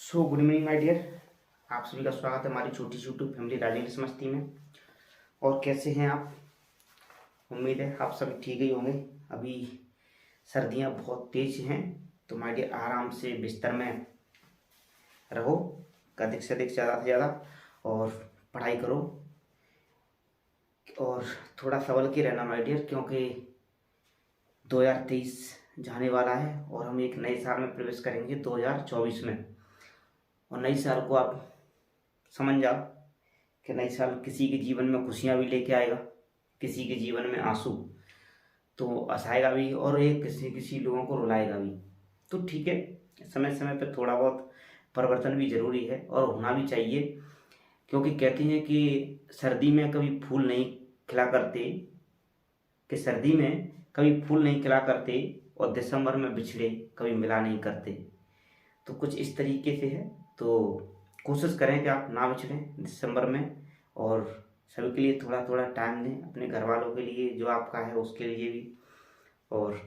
Good evening my dear. आप सभी का स्वागत है हमारी छोटी सी यूट्यूब फैमिली राजेंद्र मस्ती में। और कैसे हैं आप? उम्मीद है आप सभी ठीक ही होंगे। अभी सर्दियां बहुत तेज हैं, तो माय डियर आराम से बिस्तर में रहो, अधिक से अधिक ज़्यादा से ज़्यादा, और पढ़ाई करो और थोड़ा संभल के रहना माय डियर, क्योंकि 2023 जाने वाला है और हम एक नए साल में प्रवेश करेंगे 2024 में। और नई साल को आप समझ जाओ कि नई साल किसी के जीवन में खुशियाँ भी लेके आएगा, किसी के जीवन में आंसू तो हंसाएगा भी, और एक किसी किसी लोगों को रुलाएगा भी। तो ठीक है, समय समय पर थोड़ा बहुत परिवर्तन भी ज़रूरी है और होना भी चाहिए, क्योंकि कहते हैं कि सर्दी में कभी फूल नहीं खिला करते, कि सर्दी में कभी फूल नहीं खिला करते और दिसंबर में बिछड़े कभी मिला नहीं करते। तो कुछ इस तरीके से है, तो कोशिश करें कि आप ना बिछड़ें दिसंबर में, और सभी के लिए थोड़ा थोड़ा टाइम दें, अपने घर वालों के लिए जो आपका है उसके लिए भी। और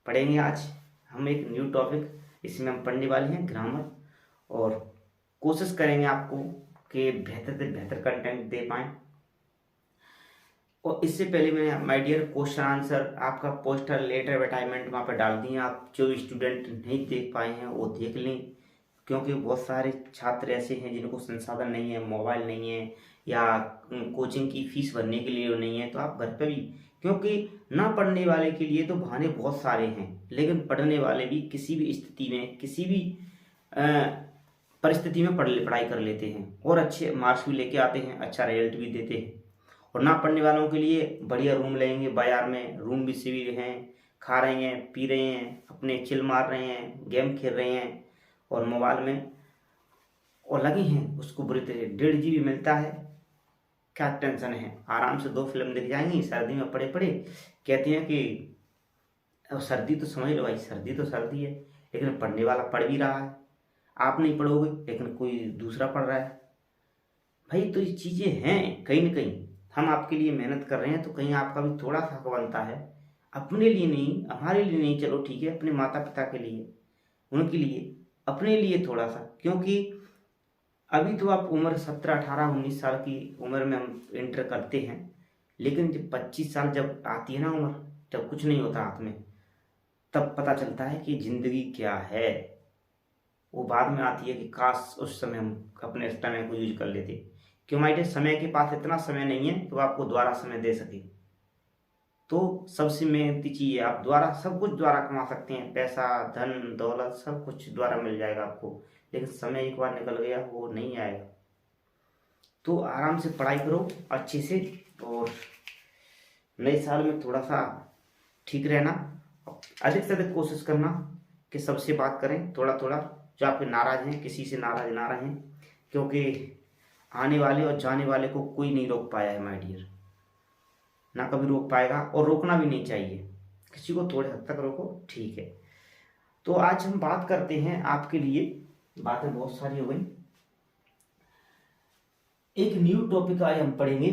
पढ़ेंगे आज हम एक न्यू टॉपिक, इसमें हम पढ़ने वाले हैं ग्रामर, और कोशिश करेंगे आपको कि बेहतर से बेहतर कंटेंट दे पाएँ। और इससे पहले मैंने माय डियर क्वेश्चन आंसर आपका पोस्टर लेटर एडवर्टाइजमेंट वहाँ पर डाल दिए। आप जो स्टूडेंट नहीं देख पाए हैं वो देख लें, क्योंकि बहुत सारे छात्र ऐसे हैं जिनको संसाधन नहीं है, मोबाइल नहीं है, या कोचिंग की फीस भरने के लिए नहीं है। तो आप घर पर भी, क्योंकि ना पढ़ने वाले के लिए तो बहाने बहुत सारे हैं, लेकिन पढ़ने वाले भी किसी भी स्थिति में, किसी भी परिस्थिति में पढ़ाई कर लेते हैं और अच्छे मार्क्स भी लेके आते हैं, अच्छा रिजल्ट भी देते हैं। और ना पढ़ने वालों के लिए बढ़िया रूम लेंगे, बाजार में रूम भी सभी हैं, खा रहे हैं, पी रहे हैं, अपने चिल मार रहे हैं, गेम खेल रहे हैं और मोबाइल में और लगे हैं, उसको बुरी तरह 1.5 GB मिलता है, क्या टेंशन है, आराम से 2 फिल्म देख जाएंगे सर्दी में पड़े पड़े। कहते हैं कि अब सर्दी तो समझ लो भाई, सर्दी तो सर्दी है, लेकिन पढ़ने वाला पढ़ भी रहा है। आप नहीं पढ़ोगे लेकिन कोई दूसरा पढ़ रहा है भाई। तो ये चीज़ें हैं, कहीं ना कहीं हम आपके लिए मेहनत कर रहे हैं, तो कहीं आपका भी थोड़ा सा हक बनता है, अपने लिए नहीं, हमारे लिए नहीं, चलो ठीक है, अपने माता पिता के लिए, उनके लिए, अपने लिए थोड़ा सा। क्योंकि अभी तो आप उम्र 17, 18, 19 साल की उम्र में हम इंटर करते हैं, लेकिन जब 25 साल जब आती है ना उम्र, जब कुछ नहीं होता हाथ में, तब पता चलता है कि ज़िंदगी क्या है। वो बाद में आती है कि काश उस समय हम अपने समय को यूज कर लेते। क्यों माइटे, समय के पास इतना समय नहीं है कि वो आपको दोबारा समय दे सके। तो सबसे मेहनती चीज़ है, आप द्वारा सब कुछ द्वारा कमा सकते हैं, पैसा, धन, दौलत सब कुछ द्वारा मिल जाएगा आपको, लेकिन समय एक बार निकल गया वो नहीं आएगा। तो आराम से पढ़ाई करो अच्छे से, और नए साल में थोड़ा सा ठीक रहना, अधिक से अधिक कोशिश करना कि सबसे बात करें थोड़ा थोड़ा, जो आपके नाराज़ हैं किसी से नाराज़ ना रहें, क्योंकि आने वाले और जाने वाले को कोई नहीं रोक पाया है माय डियर, ना कभी रोक पाएगा, और रोकना भी नहीं चाहिए। किसी को थोड़े हद तक रोको, ठीक है। तो आज हम बात करते हैं आपके लिए, बातें बहुत सारी हो गई, एक न्यू टॉपिक आज हम पढ़ेंगे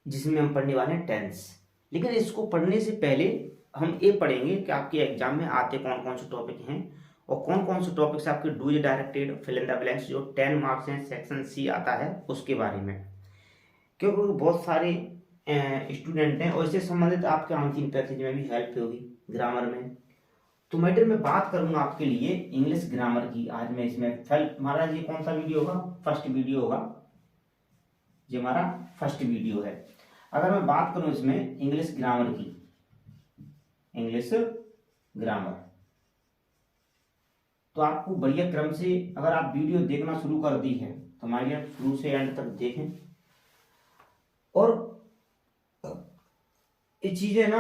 जिसमें हम पढ़ने वाले हैं टेंस। लेकिन इसको पढ़ने से पहले हम ये पढ़ेंगे कि आपके एग्जाम में आते कौन कौन से टॉपिक हैं, और कौन कौन से टॉपिक्स आपके do directed fill in the blanks जो 10 मार्क्स हैं, सेक्शन सी आता है उसके बारे में। क्योंकि बहुत सारे स्टूडेंट हैं और इससे संबंधित आपके आंसरिंग पैसेज में भी हेल्प होगी ग्रामर में। तो मैटर में बात करूंगा आपके लिए इंग्लिश ग्रामर की। आज मैं इसमें हमारा ये कौन सा वीडियो होगा, फर्स्ट वीडियो होगा, ये हमारा फर्स्ट वीडियो है। अगर मैं बात करूं इसमें इंग्लिश ग्रामर की, इंग्लिश ग्रामर, तो आपको बढ़िया क्रम से अगर आप वीडियो देखना शुरू कर दी है तो हमारे शुरू से एंड तक देखें। और ये चीजें ना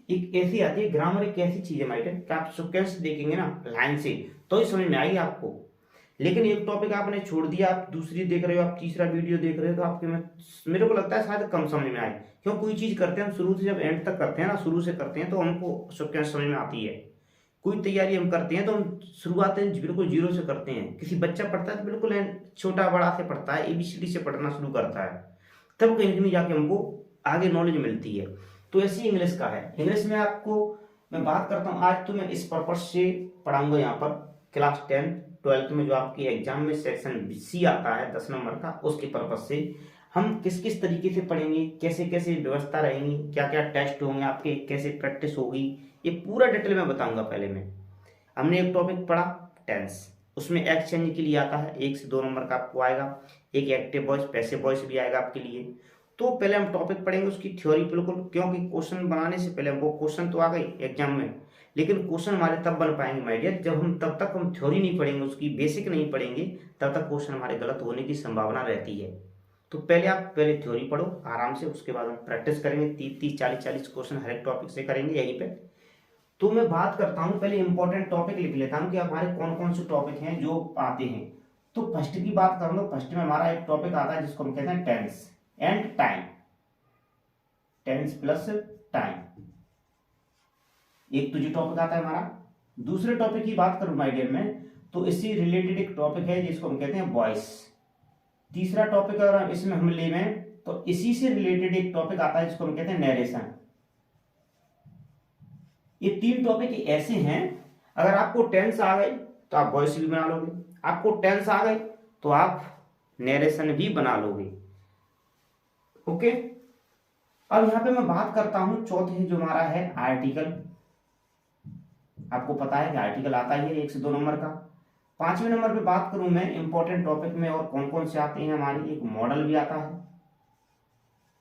एक ऐसी आती है, ग्रामर एक ऐसी चीज है माइटर कि आप सिक्वेंस देखेंगे ना लाइन से तो ही समझ में आएगी आपको। लेकिन एक टॉपिक आपने छोड़ दिया, आप दूसरी देख रहे हो, आप तीसरा वीडियो देख रहे हो, तो आपके में मेरे को लगता है शायद कम समझ में आए। क्यों, कोई चीज करते हैं हम शुरू से जब एंड तक करते हैं ना, शुरू से करते हैं तो हमको सिक्वेंस समझ में आती है। कोई तैयारी हम करते हैं तो हम शुरुआत बिल्कुल जीरो से करते हैं। किसी बच्चा पढ़ता है तो बिल्कुल छोटा बड़ा से पढ़ता है, ABCD से पढ़ना शुरू करता है, तब कहीं कहीं जाके हमको आगे नॉलेज मिलती है। तो ऐसी इंग्लिश का है। इंग्लिश में आपको मैं बात करता हूँ आज, तो मैं इस पर्पज से पढ़ाऊंगा यहाँ पर क्लास 10 ट्वेल्थ में जो आपके एग्जाम में सेक्शन सी आता है 10 नंबर का, उसके पर्पज से हम किस किस तरीके से पढ़ेंगे, कैसे कैसे व्यवस्था रहेंगी, क्या क्या टेस्ट होंगे आपके, कैसे प्रैक्टिस होगी, ये पूरा डिटेल में बताऊंगा। पहले में हमने एक टॉपिक पढ़ा टेंस, उसमें एक्सचेंज के लिए आता है 1 से 2 नंबर का आपको आएगा, एक एक्टिव वॉइस पैसिव वॉइस भी आएगा आपके लिए। तो पहले हम टॉपिक पढ़ेंगे उसकी थ्योरी बिल्कुल, क्योंकि क्वेश्चन बनाने से पहले हमको क्वेश्चन तो आ गई एग्जाम में, लेकिन क्वेश्चन हमारे तब बन पाएंगे माय डियर जब हम तब तक हम थ्योरी नहीं पढ़ेंगे, उसकी बेसिक नहीं पढ़ेंगे, तब तक क्वेश्चन हमारे गलत होने की संभावना रहती है। तो पहले आप पहले थ्योरी पढ़ो आराम से, उसके बाद हम प्रैक्टिस करेंगे, 30-30 40-40 क्वेश्चन हर एक टॉपिक से करेंगे यहीं पे। तो मैं बात करता हूँ, पहले इंपॉर्टेंट टॉपिक लिख लेता हूँ कि हमारे कौन कौन से टॉपिक हैं जो आते हैं। तो फर्स्ट की बात कर लो, फर्स्ट में हमारा एक टॉपिक आता है जिसको हम कहते हैं tense and time, tense plus time, एक तो जो टॉपिक आता है हमारा। दूसरे टॉपिक की बात करूं माय डियर में, तो इसी रिलेटेड एक टॉपिक है जिसको हम कहते हैं वॉइस। तीसरा टॉपिक अगर इसमें हम ले में, तो इसी से रिलेटेड एक टॉपिक आता है जिसको हम कहते हैं नरेशन। ये 3 टॉपिक ऐसे हैं, अगर आपको टेंस आ गई तो आप वॉइस भी बना लोगे, आपको टेंस आ गई तो आप नरेशन भी बना लोगे। ओके, अब यहां पे मैं बात करता हूं चौथे जो हमारा है आर्टिकल। आपको पता है कि आर्टिकल आता ही है 1 से 2 नंबर का। 5वें नंबर पे बात करूं मैं इंपॉर्टेंट टॉपिक में और कौन कौन से आते हैं हमारे, एक मॉडल भी आता है,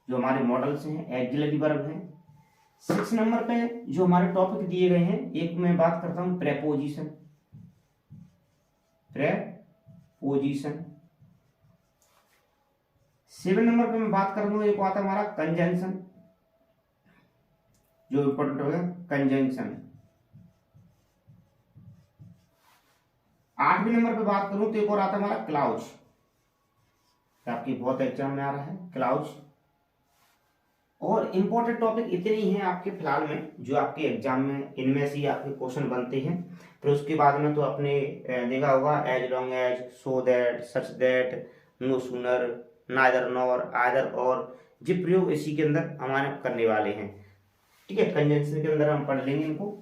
जो हमारे मॉडल्स हैं एक्सिलरी वर्ब हैं। 6 नंबर पे जो हमारे टॉपिक दिए गए हैं, एक मैं बात करता हूं प्रेपोजिशन, प्रेपोजिशन। 7 नंबर पे मैं बात कर लूं, एक आता है हमारा कंजंक्शन, जो इंपॉर्टेंट हो गया कंजंक्शन। 8वें नंबर पे बात करूं तो एक और आता है हमारा क्लाउज, आपकी बहुत एग्जाम में आ रहा है क्लाउज। और इंपॉर्टेंट टॉपिक इतने ही हैं आपके फिलहाल में जो आपके एग्जाम में, इनमें से आपके क्वेश्चन बनते हैं। फिर उसके बाद में तो आपने देखा होगा as long as, so that, such that, no sooner, neither nor, either or, ये प्रयोग इसी के अंदर हमारे करने वाले हैं। ठीक है, कंजंक्शन के अंदर हम पढ़ लेंगे इनको,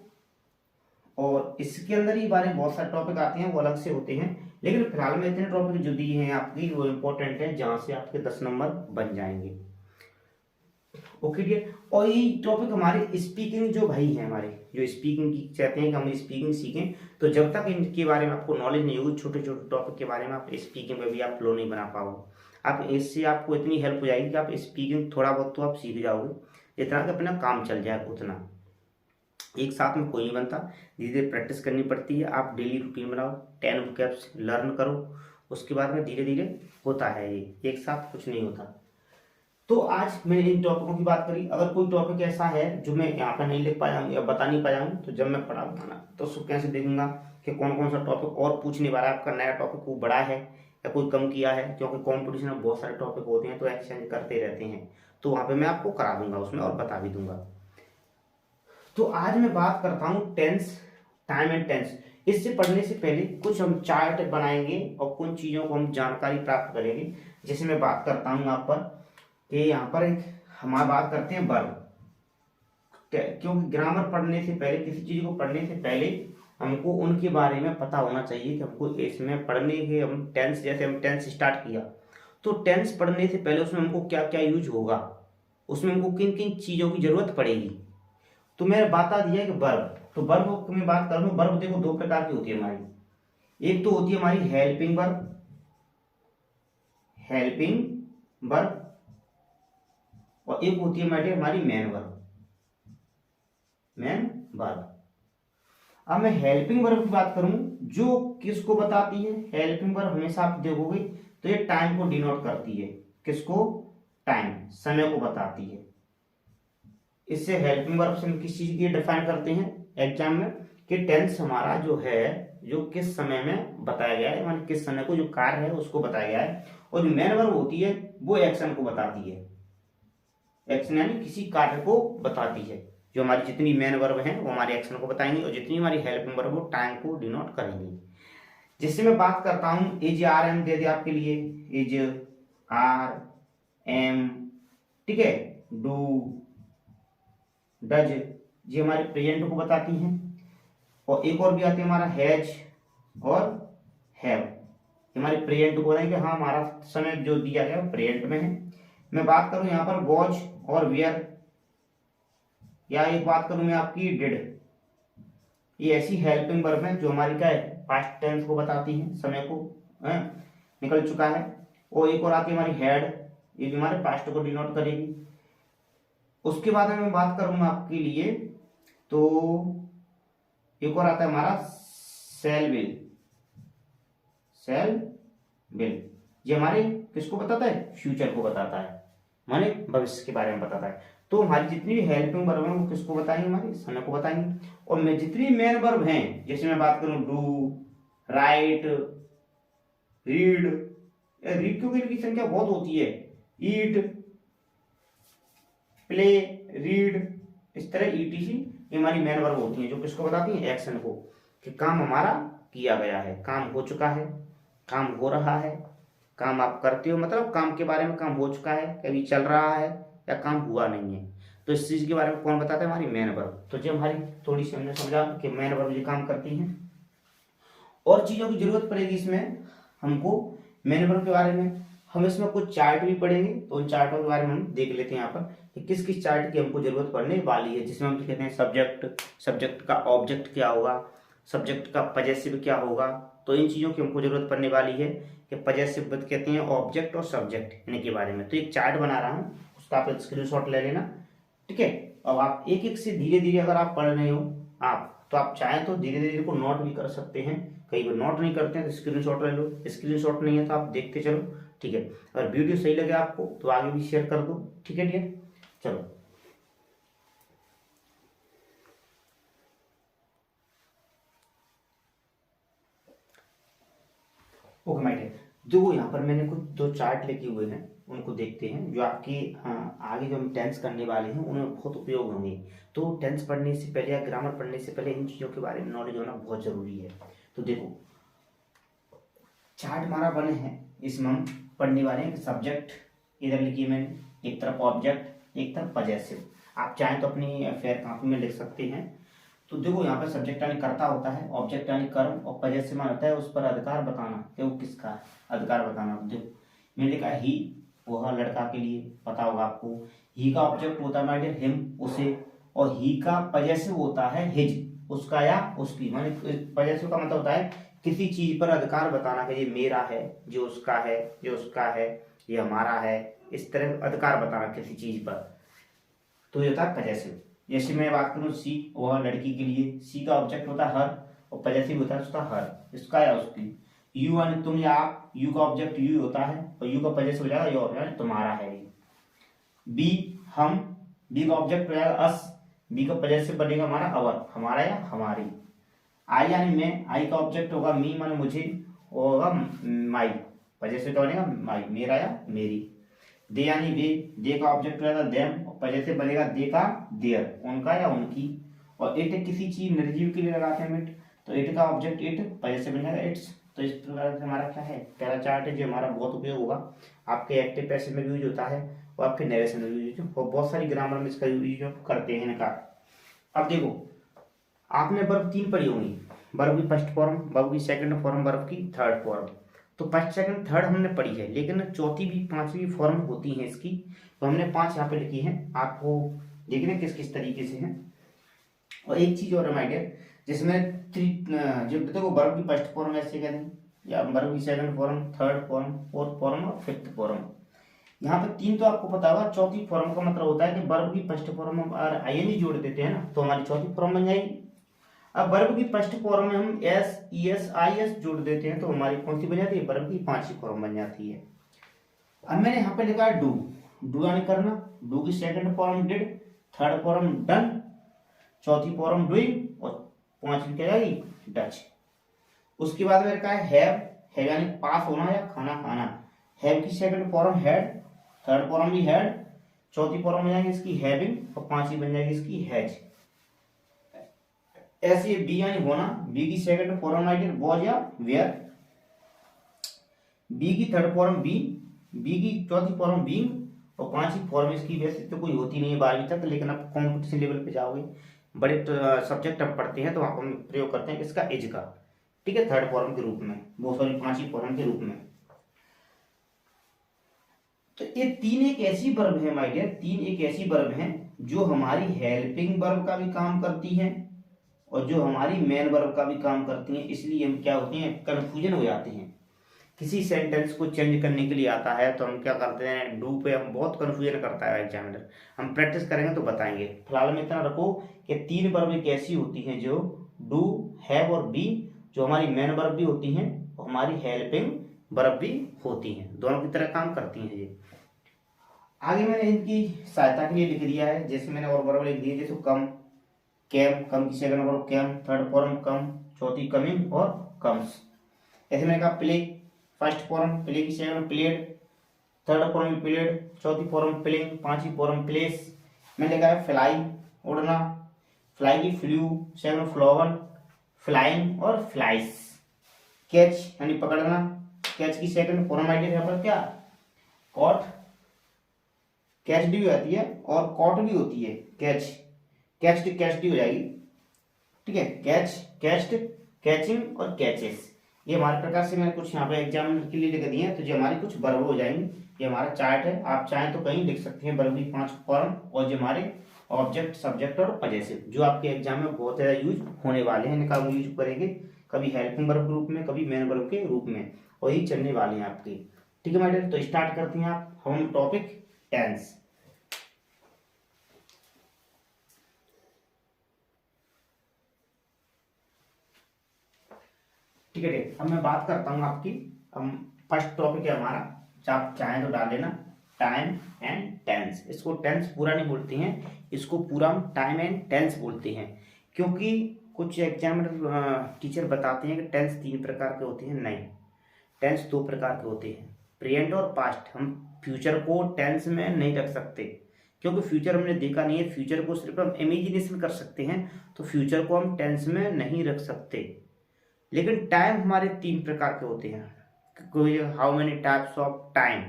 और इसके अंदर ही बारे में बहुत सारे टॉपिक आते हैं वो अलग से होते हैं, लेकिन फिलहाल में इतने टॉपिक जो दिए हैं आपकी वो इंपॉर्टेंट है, जहां से आपके 10 नंबर बन जाएंगे। ओके डियर, और ये टॉपिक हमारे स्पीकिंग जो भाई है हमारे, जो स्पीकिंग की चाहते हैं कि हम स्पीकिंग सीखें, तो जब तक इनके बारे में आपको नॉलेज नहीं होगी, छोटे छोटे टॉपिक के बारे में, आप स्पीकिंग में भी आप फ्लो नहीं बना पाओगे। आप इससे आपको इतनी हेल्प हो जाएगी कि आप स्पीकिंग थोड़ा बहुत तो आप सीख जाओगे, जितना कि अपना काम चल जाए उतना। एक साथ में कोई नहीं बनता, धीरे धीरे प्रैक्टिस करनी पड़ती है। आप डेली रूटीन बनाओ, 10 वोकैब्स लर्न करो, उसके बाद में धीरे धीरे होता है, ये एक साथ कुछ नहीं होता। तो आज मैंने इन टॉपिकों की बात करी। अगर कोई टॉपिक ऐसा है जो मैं यहाँ पे नहीं लिख पाया हूँ या बता नहीं पाया हूँ, तो जब मैं पढ़ाऊंगा ना तो उसको कैसे देखूंगा कि कौन कौन सा टॉपिक और पूछने वाला है आपका, नया टॉपिक वो बड़ा है या कोई कम किया है, क्योंकि कॉम्पिटिशन में बहुत सारे टॉपिक होते हैं तो एक्सचेंज करते रहते हैं, तो वहाँ पे मैं आपको करा दूंगा उसमें और बता भी दूंगा। तो आज मैं बात करता हूँ टेंस, टाइम एंड टेंस। इससे पढ़ने से पहले कुछ हम चार्ट बनाएंगे और कुछ चीज़ों को हम जानकारी प्राप्त करेंगे। जैसे मैं बात करता हूँ यहाँ पर कि यहाँ पर एक हमारी बात करते हैं वर्ब, क्योंकि ग्रामर पढ़ने से पहले, किसी चीज़ को पढ़ने से पहले हमको उनके बारे में पता होना चाहिए कि हमको इसमें पढ़ने के, हम टेंस, जैसे हम टेंस स्टार्ट किया तो टेंस पढ़ने से पहले उसमें हमको क्या क्या यूज होगा, उसमें हमको किन किन चीज़ों की जरूरत पड़ेगी। तो मैंने बता दिया कि वर्ब, तो वर्ब की मैं बात करूँ, वर्ब देखो 2 प्रकार की होती है हमारी। एक तो होती है हमारी हेल्पिंग वर्ब, हेल्पिंग वर्ब, और एक होती है हमारी मेन वर्ब, मेन वर्ब। अब मैं हेल्पिंग वर्ब की बात करूं, जो किसको बताती है, हेल्पिंग वर्ब हमेशा आप देखोगे तो ये टाइम को डिनोट करती है, किसको, टाइम, समय को बताती है। इससे हेल्पिंग वर्ब से हम किस चीज की डिफाइन करते हैं एग्जाम में, कि टेंस हमारा जो है, जो किस समय में बताया गया है, माने किस समय को जो कार्य है उसको बताया गया है। और जो मेन वर्ब होती है वो एक्शन को बताती है, एक्शन यानी किसी कार्य को बताती है। जो हमारी जितनी मेन वर्ब हैं वो हमारे एक्शन को बताएंगे, और जितनी हमारी हेल्पिंग वर्ब वो टाइम को डिनोट करेंगी। जिससे मैं बात करता हूं, एज आर एम दे दे आपके लिए, एज आर एम, ठीक है, डू, डज, ये हमारे प्रेजेंट को बताती हैं। और एक और भी आती है हमारा हैज और हैव, हमारे प्रेजेंट को बताएंगे, हाँ हमारा समय जो दिया गया वो प्रेजेंट में है। मैं बात करूं यहाँ पर वॉच और वेयर, या एक बात करूं मैं आपकी डिड, ये ऐसी हेल्पिंग वर्ब है जो हमारी क्या है पास्ट टेंस को बताती है, समय को है निकल चुका है। और एक और आती है हमारी हैड, ये भी हमारे पास्ट को डिनोट करेगी। उसके बाद में मैं बात करूंगा आपके लिए, तो एक और आता है हमारा सेल विल, सेल विल, ये हमारे किसको बताता है, फ्यूचर को बताता है, माने भविष्य के बारे में बताता है। तो हमारी जितनी भी हेल्पिंग वर्ब है वो किसको बताएंगे, हमारे समय को बताएंगे। और मैं जितनी मेन वर्ब हैं, जैसे मैं बात करूं डू, राइट, रीड, रीड की संख्या बहुत होती है, ईट, प्ले, रीड, इस तरह ईटीसी, ये हमारी मेन वर्ब होती हैं जो किसको बताती हैं, एक्शन को, कि काम हमारा किया गया है, काम हो चुका है, काम हो रहा है, काम आप करते हो, मतलब काम के बारे में, काम हो चुका है, कभी चल रहा है, या काम हुआ नहीं है। तो इस चीज के बारे में कौन बताता है, हमारी मेन वर्ब। तो जब हमारी थोड़ी सी हमने समझा कि मेन वर्ब ये काम करती हैं, और चीजों की जरूरत पड़ेगी इसमें हमको मेन वर्ब के बारे में। हम इसमें कुछ चार्ट भी पढ़ेंगे, तो उन चार्टों के बारे में हम देख लेते हैं यहाँ पर कि किस किस चार्ट की हमको जरूरत पड़ने वाली है, जिसमें हम कहते हैं सब्जेक्ट, सब्जेक्ट का ऑब्जेक्ट क्या होगा, सब्जेक्ट का पजेसिव क्या होगा। तो इन चीजों की हमको जरूरत पड़ने वाली है कि पजेसिव कहते हैं ऑब्जेक्ट और सब्जेक्ट इनके बारे में। तो एक चार्ट बना रहा हूँ, उसका आप स्क्रीनशॉट ले लेना, ठीक है। अब आप एक एक से धीरे धीरे अगर आप पढ़ रहे हो आप, तो आप चाहें तो धीरे धीरे को नोट भी कर सकते हैं। कई बार नोट नहीं करते हैं तो स्क्रीनशॉट ले लो, स्क्रीनशॉट नहीं है तो आप देखते चलो, ठीक है। अगर वीडियो सही लगे आपको तो आगे भी शेयर कर दो, ठीक है डियर। चलो ओके माय डियर, जो यहाँ पर मैंने कुछ दो चार्ट लेके हुए हैं उनको देखते हैं, जो आपके आगे जो हम टेंस करने वाले हैं उनमें बहुत उपयोग होंगे। तो टेंस पढ़ने से पहले या ग्रामर पढ़ने से पहले इन चीज़ों के बारे में नॉलेज होना बहुत जरूरी है। तो देखो चार्ट हमारा बने हैं, इसमें हम पढ़ने वाले हैं सब्जेक्ट इधर लिखिए मैंने, एक तरफ ऑब्जेक्ट एक तरफ पजेसिव। आप चाहें तो अपनी फेयर कॉपी में लिख सकते हैं। तो देखो यहाँ पर सब्जेक्ट यानी कर्ता होता है, ऑब्जेक्ट यानी कर्म, और पजेसिव होता है उस पर अधिकार बताना कि वो किसका है, अधिकार बताना। देखो मैंने लिखा ही, वह लड़का के लिए, पता होगा आपको। ही का ऑब्जेक्ट होता है माय डियर हिम, उसे, और ही का पजेसिव होता है हिज, उसका या उसकी। माने पजेसिव का मतलब होता है किसी चीज पर अधिकार बताना कि ये मेरा है, जो उसका है, जो उसका है, ये हमारा है, इस तरह अधिकार बताना किसी चीज पर, तो ये होता है पजेसिव। जैसे मैं बात करूं सी, वह लड़की के लिए, सी का ऑब्जेक्ट होता है हर, और पजेसिव होता है उसका हर, इसका या उसकी। यू यानी तुम या आप, यू का ऑब्जेक्ट यू होता है, और यू का पजेसिव हो जाएगा योर यानी तुम्हारा है। बी हम, बी का ऑब्जेक्ट हो जाएगा अस, बी का पजेसिव बनेगा हमारा अवर, हमारा या हमारी। आई यानी मैं, आई का ऑब्जेक्ट होगा मी माने मुझे, होगा माई, पजेसिव क्या बनेगा माई, मेरा या मेरी। दे यानी वे, दे का ऑब्जेक्ट रहेगा देम, और पजेसिव बनेगा दे का देयर, उनका या उनकी। और इट किसी चीज निर्जीव के लिए लगाते हैं इट, तो इट का ऑब्जेक्ट इट, पजेसिव बनेगा इट्स। तो इस प्रकार से हमारा क्या है पहला चार्ट है जो हमारा बहुत उपयोग होगा, आपके एक्टिव पैसिव में यूज होता है और आपके नरेशन में यूज होता है, और बहुत सारी ग्रामर में इसका यूज करते हैं इनका। अब देखो आपने वर्ब 3 पढ़ी होंगी, वर्ब की फर्स्ट फॉर्म, वर्ब की सेकंड फॉर्म, वर्ब की थर्ड फॉर्म। तो फर्स्ट सेकंड थर्ड हमने पढ़ी है, लेकिन चौथी भी पांचवी फॉर्म होती है इसकी, तो हमने 5 यहाँ पे लिखी है, आपको देखना किस किस तरीके से है। और एक चीज और रिमाइंडर, जिसमें जो देखो वर्ब की फर्स्ट फॉर्म ऐसे कह दें, या वर्ब की second form, third form, fourth form और फिफ्थ फॉर्म। यहाँ पे 3 तो आपको पता होगा, चौथी फॉर्म का मतलब होता है कि वर्ब की फर्स्ट फॉर्म में अगर आईएनजी जोड़ देते हैं ना तो हमारी चौथी फॉर्म बन जाएगी। अब वर्ब की फर्स्ट फॉर्म में हम S E S I S जोड़ देते हैं तो हमारी कौन सी बन जाती है, वर्ब की 5वीं फॉर्म बन जाती है। अब मैंने यहाँ पे लिखा है डू, डू यानी करना, डू की second form did, third form done, चौथी फॉर्म डूइंग, और 5वीं क्या जाएगी डच। उसके बाद मेरे कहा है हैव यानी पास होना या खाना खाना, हैव की second form had, third form भी हैड, चौथी फॉर्म बन जाएगी इसकी हैविंग, और 5वीं बन जाएगी इसकी हैज। ऐसे बी यानी होना, बी की सेकंड फॉर्म आइडियर वॉज या वेयर, बी की थर्ड फॉर्म बी, बी की चौथी फॉर्म बीइंग, और 5वीं फॉर्म इसकी वैसे तो कोई होती नहीं है 12वीं तक, लेकिन आप कॉम्पिटिशन लेवल पे जाओगे, बड़े सब्जेक्ट अब पढ़ते हैं तो वहां पर हम प्रयोग करते हैं इसका इज का, ठीक है, थर्ड फॉर्म के रूप में, वो सॉरी पांचवी फॉर्म के रूप में। तो ये तीन एक ऐसी वर्ब है माय डियर, तीन एक ऐसी वर्ब हैं जो हमारी हेल्पिंग वर्ब का भी काम करती हैं और जो हमारी मेन वर्ब का भी काम करती हैं। इसलिए हम क्या होते हैं, कंफ्यूजन हो जाते हैं। किसी सेंटेंस को चेंज करने के लिए आता है तो हम क्या करते हैं, डू पे हम बहुत कंफ्यूजन करता है एग्जामिनर। हम प्रैक्टिस करेंगे तो बताएंगे। फिलहाल में इतना रखो कि तीन वर्ब एक ऐसी होती हैं जो डू, हैव और बी, जो हमारी मेन वर्ब भी होती हैं और हमारी हेल्पिंग वर्ब भी होती हैं, दोनों की तरह काम करती हैं ये। आगे मैंने इनकी सहायता के लिए लिख दिया है, जैसे मैंने और वर्ब लिख दिए, जैसे कम, कैम, कम की second verb came, third form come, चौथी कमिंग और कम्स। ऐसे मैंने कहा प्ले, फर्स्ट फॉर्म प्ले की second played, third form played, चौथी फॉर्म प्लेइंग, पांचवी फॉर्म प्लेस। मैंने लिखा है फ्लाई, उड़ना, फ्लाई की फ्लू, सेकंड फ्लोवन, फ्लाइंग और फ्लाइस। कैच यानी पकड़ना, कैच की सेकंड फॉर्म आइडिया यहाँ पर क्या, कॉट, कैच भी आती है और कॉट भी होती है, कैच, कैच्ड कैच्ड हो जाएगी, ठीक है, कैच, कैच्ड, कैचिंग और कैचेस। ये हमारे प्रकार से मैंने कुछ यहाँ पे एग्जाम के लिए लिख दिए हैं, तो जो हमारी कुछ वर्ब हो जाएंगे। ये हमारा चार्ट है, आप चाहें तो कहीं लिख सकते हैं वर्ब की 5 फॉर्म, और जो हमारे ऑब्जेक्ट, सब्जेक्ट और पजेसिव जो आपके एग्जाम में बहुत ज्यादा यूज होने वाले हैं, इनका हम यूज करेंगे कभी हेल्पिंग वर्ब के रूप में, कभी मेन वर्ब के रूप में, और यही चलने वाले हैं आपके। ठीक है मैडम, तो स्टार्ट करते हैं आप हम टॉपिक टेंस। ठीक है, अब मैं बात करता हूँ आपकी, हम फर्स्ट टॉपिक है हमारा, आप चाहें तो डाल देना, टाइम एंड टेंस। इसको टेंस पूरा नहीं बोलते हैं, इसको पूरा हम टाइम एंड टेंस बोलते हैं, क्योंकि कुछ एग्जामिनर टीचर बताते हैं कि टेंस 3 प्रकार के होते हैं। नहीं, टेंस 2 प्रकार के होते हैं, प्रेजेंट और पास्ट। हम फ्यूचर को टेंस में नहीं रख सकते, क्योंकि फ्यूचर हमने देखा नहीं है, फ्यूचर को सिर्फ हम इमेजिनेशन कर सकते हैं, तो फ्यूचर को हम टेंस में नहीं रख सकते। लेकिन टाइम हमारे 3 प्रकार के होते हैं। कोई how many types of time,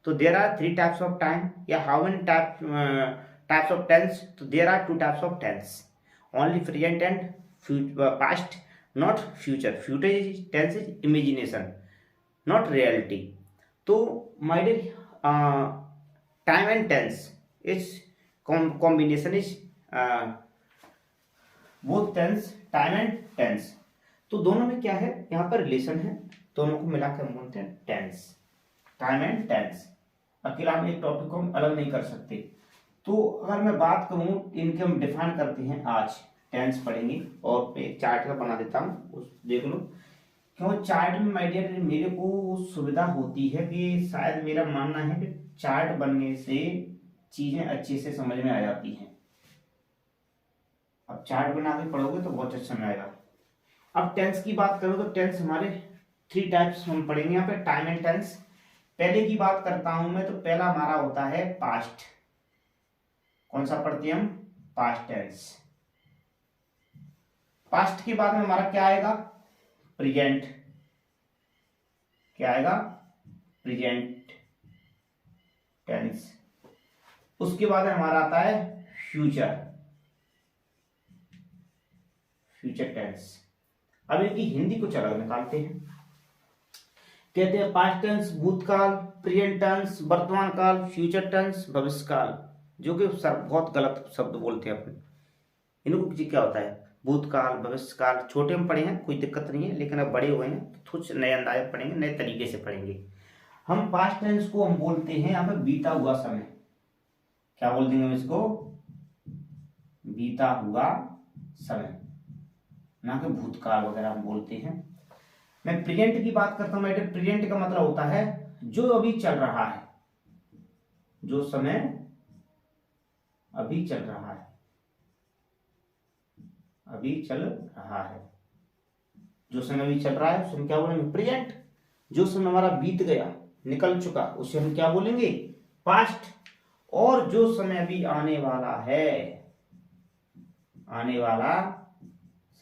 तो there are 3 types of time, या how many types of tense, तो there are 2 types of tense, only present and past, not future. Future tense is imagination, not reality. तो my dear, time and tense is combination is both tense, time and tense. तो दोनों में क्या है, यहाँ पर relation है, दोनों को मिलाकर हम बोलते हैं टेंस, टाइम एंड टेंस। अकेला हम एक टॉपिक को हम अलग नहीं कर सकते। तो अगर मैं बात करूं, इनके हम डिफाइन करते हैं, आज टेंस पढ़ेंगे, और एक चार्ट का बना देता हूं, उस देख लो। क्यों चार्ट में माय डियर मेरे को सुविधा होती है कि शायद मेरा मानना है कि चार्ट बनने से चीजें अच्छे से समझ में आ जाती हैं। अब चार्ट बना के पढ़ोगे तो बहुत अच्छा समझ आएगा। अब टेंस की बात करूं तो टेंस हमारे 3 टाइप्स हम पढ़ेंगे यहाँ पे, टाइम एंड टेंस। पहले की बात करता हूं मैं, तो पहला हमारा होता है पास्ट। कौन सा पढ़ते हैं हम, पास्ट टेंस। पास्ट के बाद में हमारा क्या आएगा, प्रेजेंट। क्या आएगा, प्रेजेंट टेंस। उसके बाद हमारा आता है फ्यूचर, फ्यूचर टेंस। अब इनकी हिंदी कुछ अलग निकालते हैं, कहते हैं पास्ट टेंस भूतकाल, प्रेजेंट टेंस वर्तमान काल, फ्यूचर टेंस भविष्य काल। जो कि सर बहुत गलत शब्द बोलते हैं अपन। इनको क्या होता है, भूतकाल, भविष्य काल छोटे में पढ़े हैं, कोई दिक्कत नहीं है, लेकिन अब बड़े हुए हैं तो कुछ नए अंदाज पढ़ेंगे, नए तरीके से पढ़ेंगे। हम पास्ट टेंस को हम बोलते हैं यहाँ पे बीता हुआ समय। क्या बोल देंगे हम इसको, बीता हुआ समय, ना कि भूतकाल वगैरह हम बोलते हैं। मैं प्रेजेंट की बात करता हूं, बेटे प्रेजेंट का मतलब होता है जो अभी चल रहा है, जो समय अभी चल रहा है, अभी चल रहा है, जो समय अभी चल रहा है उसे हम क्या बोलेंगे, प्रेजेंट। जो समय हमारा बीत गया, निकल चुका, उसे हम क्या बोलेंगे, पास्ट। और जो समय अभी आने वाला है, आने वाला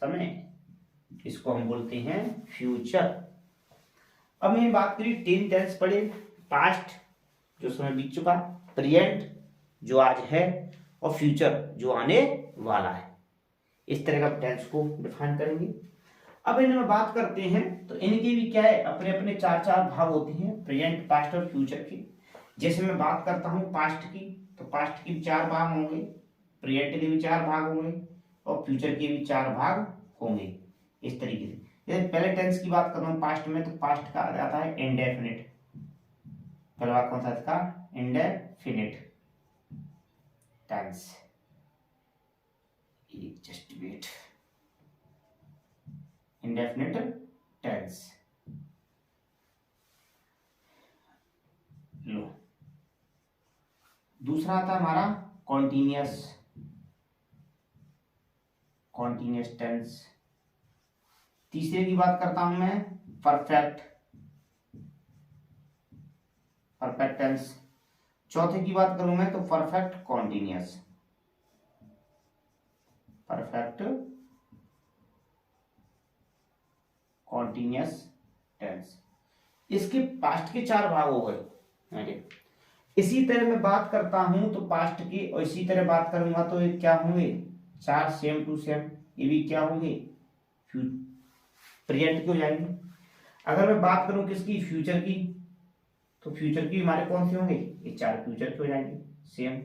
समय, इसको हम बोलते हैं फ्यूचर। अब मैंने बात करी 3 टेंस पढ़े, पास्ट जो समय बीत चुका, प्रेजेंट जो आज है, और फ्यूचर जो आने वाला है। इस तरह का टेंस को डिफाइन करेंगे। अब इनमें बात करते हैं तो इनके भी क्या है, अपने अपने चार चार भाग होते हैं, प्रेजेंट, पास्ट और फ्यूचर के। जैसे मैं बात करता हूँ पास्ट की, तो पास्ट के भी चार भाग होंगे, प्रेजेंट के भी चार भाग होंगे और फ्यूचर के भी चार भाग होंगे। इस तरीके से जैसे पहले टेंस की बात करूँ पास्ट में, तो पास्ट का आता है इंडेफिनिट। पहला भाग कौन सा इसका, indefinite tense. Just wait, indefinite tense. लो, दूसरा आता है हमारा कॉन्टिन्यूअस, कॉन्टिन्यूअस टेंस। तीसरे की बात करता हूं मैं परफेक्ट, परफेक्ट टेंस। चौथे की बात करूं मैं तो perfect continuous, perfect continuous tense. इसके पास्ट के चार भाग हो गए। इसी तरह मैं बात करता हूं तो पास्ट की, और इसी तरह बात करूंगा तो ये क्या होंगे, चार सेम टू सेम, ये भी क्या होंगे, प्रेजेंट के हो जाएंगे। अगर मैं बात करूं किसकी, फ्यूचर की, तो फ्यूचर की हमारे कौन से होंगे, ये चार फ्यूचर के हो जाएंगे सेम।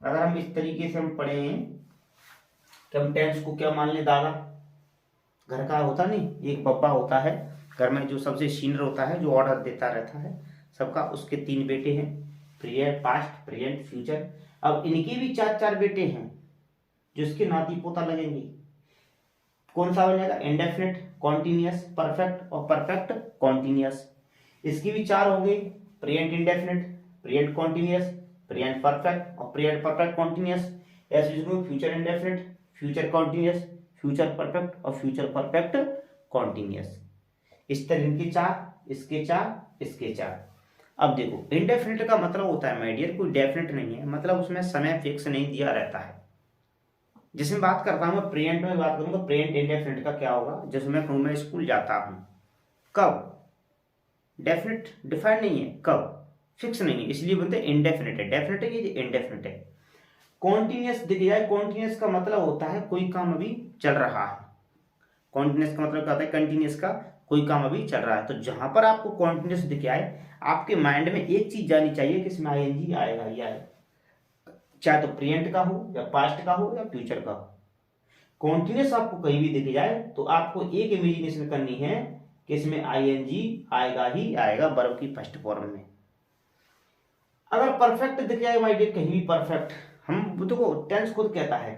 अगर हम इस तरीके से हम पढ़े हैं कि हम टेंस को क्या मान ले, दादा घर का होता नहीं, एक बब्बा होता है घर में जो सबसे सीनियर होता है, जो ऑर्डर देता रहता है सबका, उसके तीन बेटे हैं, प्रेजेंट, पास्ट, प्रेजेंट, फ्यूचर। अब इनके भी चार चार बेटे हैं जिसके नाती पोता लगेंगे। कौन सा बनेगा, इंडेफिनिट, कॉन्टिन्यूअस, परफेक्ट और परफेक्ट कॉन्टिन्यूअस। इसकी भी चार हो गई, present indefinite, present continuous, present perfect और प्रेजेंट परफेक्ट कॉन्टिन्यूअस। ऐसे future indefinite, future continuous, future perfect और फ्यूचर परफेक्ट कॉन्टिन्यूअस। इस तरह इनके चार, इसके चार, इसके चार। अब देखो इंडेफिनिट का मतलब होता है माय डियर कोई डेफिनेट नहीं है, मतलब उसमें समय फिक्स नहीं दिया रहता है। जिसमें बात करता हूं मैं प्रेजेंट में बात करूंगा, प्रेजेंट इंडेफिनिट का क्या होगा, जिसमें मैं स्कूल जाता हूं, कब, डेफिनेट डिफाइंड नहीं है, कब फिक्स नहीं है, इसलिए बोलते हैं इंडेफिनिट है। डेफिनेट है, ये इंडेफिनिट है। कॉन्टिन्यूअस दिख जाए, कॉन्टिन्यूअस का मतलब होता है कोई काम अभी चल रहा है। कॉन्टिन्यूअस का मतलब क्या होता है, कंटिन्यूअस का कोई काम अभी चल रहा है। तो जहां पर आपको कॉन्टिन्यूअस दिख जाए, आपके माइंड में एक चीज जानी चाहिए कि इसमें आईएनजी आएगा ही आएगा, चाहे तो प्रेजेंट का हो या पास्ट का हो या फ्यूचर का हो। कॉन्टिन्यूअस आपको कहीं भी दिख जाए तो आपको एक इमेजिनेशन करनी है कि इसमें आईएनजी आएगा ही आएगा, वर्ब की फर्स्ट फॉर्म में। अगर परफेक्ट दिख जाए माय डियर, कहीं भी परफेक्ट, हम देखो टेंस खुद कहता है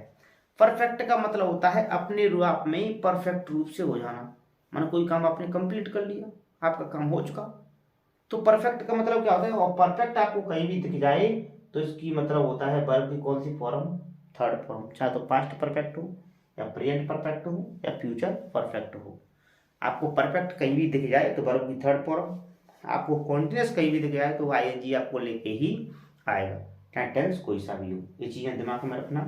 परफेक्ट का मतलब होता है अपने रूप में परफेक्ट रूप से हो जाना। मानो कोई काम आपने कंप्लीट कर लिया, आपका काम हो चुका, तो परफेक्ट का मतलब क्या होता है। और परफेक्ट आपको कहीं भी दिख जाए तो इसकी मतलब होता है वर्ब की कौन सी फॉर्म, थर्ड फॉर्म, चाहे तो पास्ट परफेक्ट हो या प्रेजेंट परफेक्ट हो या फ्यूचर परफेक्ट हो। आपको परफेक्ट कहीं भी दिख जाए तो वर्ब की थर्ड फॉर्म, आपको कॉन्टिन्यूअस कहीं भी दिख जाए तो आईएनजी आपको लेके ही आएगा, चाहे टेंस कोई सा भी हो। ये चीजें दिमाग में रखना।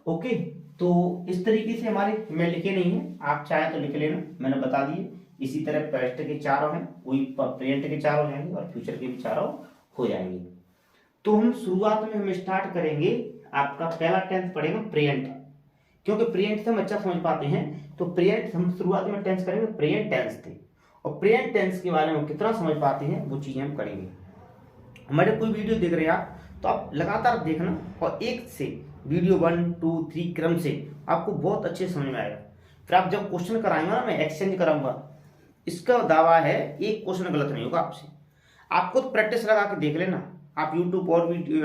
ओके, तो इस तरीके से हमारे में लिखे नहीं है, आप चाहे तो लिख लेना, मैंने बता दिए। इसी तरह पास्ट के चारों हैं, वही प्रेजेंट के चारों हो जाएंगे और फ्यूचर के भी चारों हो जाएंगे। तो हम शुरुआत में हम स्टार्ट करेंगे, आपका पहला टेंस पढ़ेगा प्रेजेंट, क्योंकि प्रेजेंट से हम अच्छा समझ पाते हैं। तो प्रेजेंट हम शुरुआत में टेंस करेंगे, प्रेजेंट टेंस थे, और प्रेजेंट टेंस के बारे में कितना समझ पाते हैं वो चीजें हम करेंगे। हमारे कोई वीडियो देख रहे हैं आप, तो आप लगातार देखना, और एक से वीडियो 1 2 3 क्रम से आपको बहुत अच्छे समझ में आएगा। फिर आप जब क्वेश्चन कराएंगे ना, मैं एक्सचेंज कराऊंगा, इसका दावा है एक क्वेश्चन गलत नहीं होगा आपसे। आप खुद प्रैक्टिस लगा के देख लेना। आप यूट्यूब और भी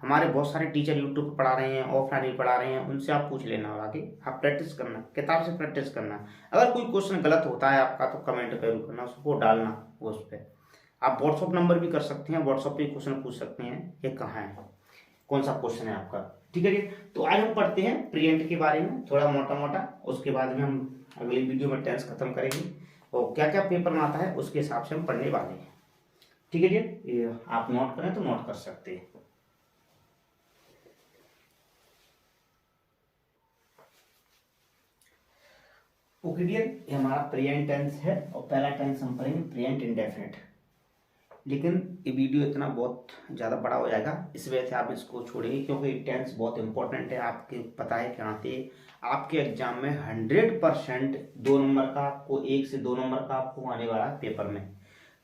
हमारे बहुत सारे टीचर यूट्यूब पर पढ़ा रहे हैं, ऑफलाइन भी पढ़ा रहे हैं, उनसे आप पूछ लेना, और आगे आप प्रैक्टिस करना, किताब से प्रैक्टिस करना। अगर कोई क्वेश्चन गलत होता है आपका तो कमेंट जरूर करना, उसको डालना उस पर। आप व्हाट्सअप नंबर भी कर सकते हैं, व्हाट्सअप पे क्वेश्चन पूछ सकते हैं, ये कहाँ है, कौन सा क्वेश्चन है आपका। ठीक है जी, तो आज हम पढ़ते हैं प्रेजेंट के बारे में थोड़ा मोटा मोटा, उसके बाद में हम अगली वीडियो में टेंस खत्म करेंगे और क्या क्या पेपर में आता है उसके हिसाब से हम पढ़ने वाले हैं। ठीक है जी, ये आप नोट करें तो नोट कर सकते हैं। ओके डियर, ये हमारा प्रेजेंट टेंस है और पहला टेंस हम पढ़ेंगे प्रेजेंट इंडेफिनिट। लेकिन ये वीडियो इतना बहुत ज़्यादा बड़ा हो जाएगा, इस वजह से आप इसको छोड़ेंगे, क्योंकि टेंस बहुत इंपॉर्टेंट है। आपके पता है कि आते आपके एग्जाम में 100% 2 नंबर का आपको 1 से 2 नंबर का आपको आने वाला है पेपर में।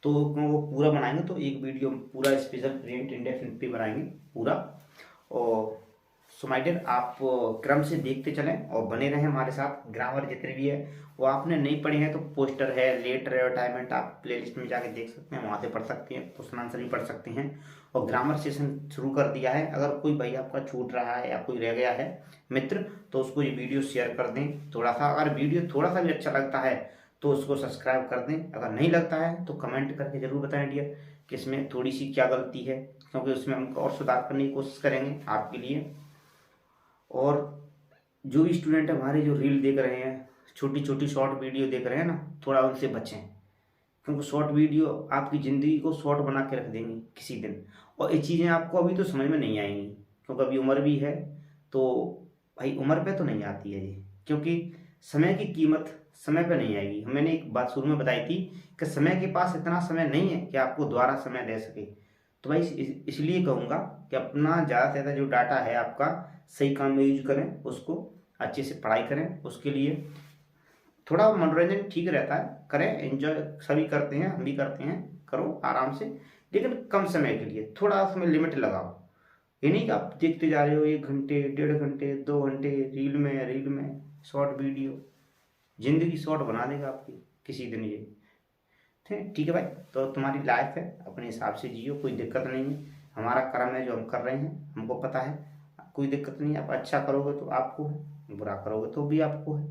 तो वो पूरा बनाएंगे, तो एक वीडियो पूरा स्पेशल प्रिंट इंडेफिनिट पे बनाएंगे पूरा। और सो माय डियर, आप क्रम से देखते चलें और बने रहें हमारे साथ। ग्रामर जितने भी है वो आपने नहीं पढ़े हैं तो पोस्टर है, लेटर रिटायरमेंट, आप प्लेलिस्ट में जाके देख सकते हैं, वहाँ से पढ़ सकते हैं, क्वेश्चन आंसर भी पढ़ सकते हैं। और ग्रामर सेशन शुरू कर दिया है, अगर कोई भाई आपका छूट रहा है या कोई रह गया है मित्र, तो उसको ये वीडियो शेयर कर दें थोड़ा सा। अगर वीडियो थोड़ा सा भी अच्छा लगता है तो उसको सब्सक्राइब कर दें, अगर नहीं लगता है तो कमेंट करके ज़रूर बताएं डियर कि इसमें थोड़ी सी क्या गलती है, क्योंकि उसमें हम और सुधार करने की कोशिश करेंगे आपके लिए। और जो भी स्टूडेंट हमारे जो रील देख रहे हैं, छोटी छोटी शॉर्ट वीडियो देख रहे हैं ना, थोड़ा उनसे बचें, क्योंकि शॉर्ट वीडियो आपकी ज़िंदगी को शॉर्ट बना के रख देंगी किसी दिन। और ये चीज़ें आपको अभी तो समझ में नहीं आएंगी, क्योंकि अभी उम्र भी है, तो भाई उम्र पे तो नहीं आती है ये, क्योंकि समय की कीमत समय पे नहीं आएगी। मैंने एक बात शुरू में बताई थी कि समय के पास इतना समय नहीं है कि आपको दोबारा समय दे सके। तो भाई इसलिए कहूँगा कि अपना ज़्यादा से ज़्यादा जो डाटा है आपका सही काम में यूज करें, उसको अच्छे से पढ़ाई करें। उसके लिए थोड़ा मनोरंजन ठीक रहता है, करें, एंजॉय सभी करते हैं, हम भी करते हैं, करो आराम से, लेकिन कम समय के लिए थोड़ा उसमें लिमिट लगाओ। ये नहीं कि आप देखते जा रहे हो 1 घंटे 1.5 घंटे 2 घंटे रील में शॉर्ट वीडियो, जिंदगी शॉर्ट बना देगा आपकी किसी दिन ये। ठीक है भाई, तो तुम्हारी लाइफ है, अपने हिसाब से जियो, कोई दिक्कत नहीं है। हमारा कर्म है जो हम कर रहे हैं, हमको पता है, कोई दिक्कत नहीं है। आप अच्छा करोगे तो आपको है, बुरा करोगे तो भी आपको है।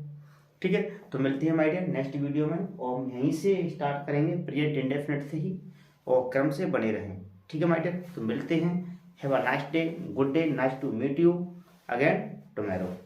ठीक है, तो मिलते हैं माय डियर नेक्स्ट वीडियो में, और हम यहीं से स्टार्ट करेंगे प्रेजेंट इंडेफिनिट से ही, और क्रम से बने रहें। ठीक है माय डियर, तो मिलते हैं। Have a nice day, good day, nice to meet you again tomorrow.